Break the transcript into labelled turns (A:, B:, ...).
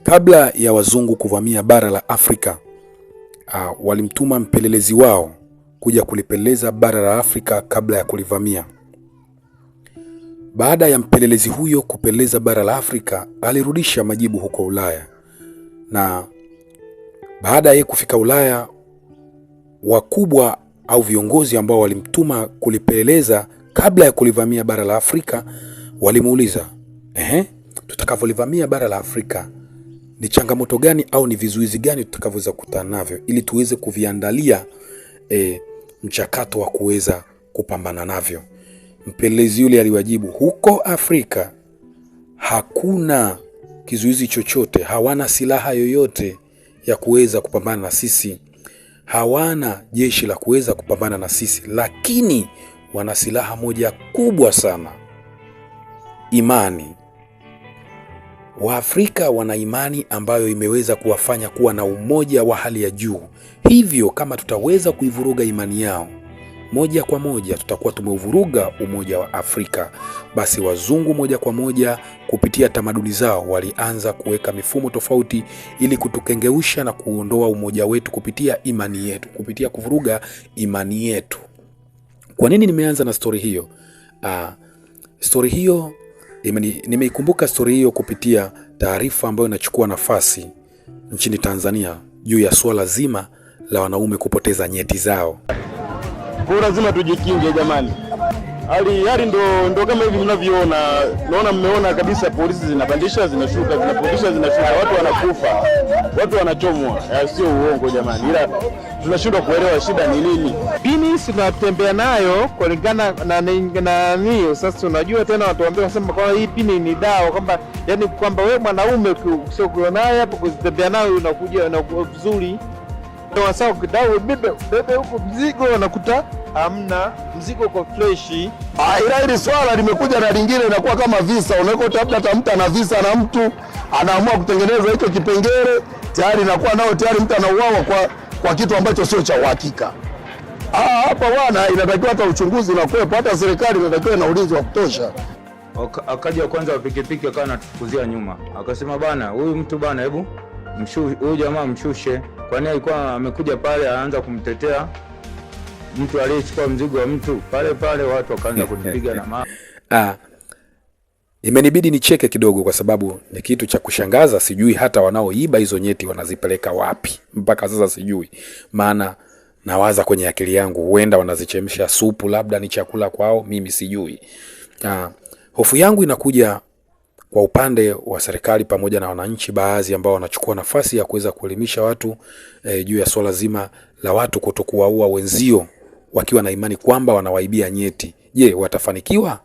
A: Kabla ya wazungu kuvamia bara la Afrika, walimtuma mpelelezi wao kuja kulipeleleza bara la Afrika kabla ya kulivamia. Baada ya mpelelezi huyo kupeleleza bara la Afrika, alirudisha majibu huko Ulaya, na baada ya kufika Ulaya, wakubwa au viongozi ambao walimtuma kulipeleleza kabla ya kulivamia bara la Afrika walimuuliza, tutakavyolivamia bara la Afrika ni changamoto gani au ni vizuizi gani tutakavyoweza kukutana navyo ili tuweze kuviandalia mchakato wa kuweza kupambana navyo. Mpelelezi yule aliwajibu, huko Afrika hakuna kizuizi chochote, hawana silaha yoyote ya kuweza kupambana na sisi, hawana jeshi la kuweza kupambana na sisi, lakini wana silaha moja kubwa sana, imani. Waafrika wana imani ambayo imeweza kuwafanya kuwa na umoja wa hali ya juu. Hivyo kama tutaweza kuivuruga imani yao, moja kwa moja tutakuwa tumeuvuruga umoja wa Afrika. Basi wazungu moja kwa moja kupitia tamaduni zao walianza kuweka mifumo tofauti ili kutukengeusha na kuondoa umoja wetu kupitia imani yetu, kupitia kuvuruga imani yetu. Kwa nini nimeanza na story hiyo? Story hiyo nimeikumbuka story hiyo kupitia taarifa ambayo inachukua nafasi nchini Tanzania juu ya swala zima la wanaume kupoteza nyeti zao.
B: Kwa lazima tujikinge jamani. Hali ndo kama hivi mnavyoona. Naona mmeona kabisa polisi zinapandisha zinashuka, zinapandisha zinashuka, watu wanakufa, watu wanachomwa. Sio uongo jamani. Ila tunashindwa kuelewa shida ni nini.
C: Pini tunatembea nayo kulingana na nini. Sasa unajua tena watu waambia wasema kwa hii pini ni dawa, kwamba yani kwamba wewe mwanaume sio kuonaye hapo kutembea nayo unakuja na vizuri. Wasao kidawa bebe huko mzigo unakuta hamna mzigo kwa fresh.
B: Ila hili swala limekuja na lingine inakuwa kama visa. Unakuta labda tamta na visa na mtu anaamua kutengeneza hicho kipengele, tayari inakuwa nao tayari mtu anauawa kwa kitu ambacho sio cha uhakika. Hapa bwana inatakiwa hata uchunguzi unakuwepo, hata serikali inatakiwa na ulinzi wa kutosha.
D: Akaja kwanza wa pikipiki akawa anatufukuzia nyuma. Akasema bana, huyu mtu bana, hebu huyu jamaa mshushe. Kwani alikuwa amekuja pale anaanza kumtetea mtu aliyechukua mzigo wa mtu pale watu wakaanza kunipiga na mawe.
A: Imenibidi nicheke kidogo kwa sababu ni kitu cha kushangaza. Sijui hata wanaoiba hizo nyeti wanazipeleka wapi mpaka sasa, sijui. Maana nawaza kwenye akili yangu huenda wanazichemsha supu, labda ni chakula kwao, mimi sijui. Hofu yangu inakuja kwa upande wa serikali pamoja na wananchi baadhi ambao wanachukua nafasi ya kuweza kuelimisha watu juu ya swala zima la watu kutokuwaua wenzio wakiwa na imani kwamba wanawaibia nyeti. Je, watafanikiwa?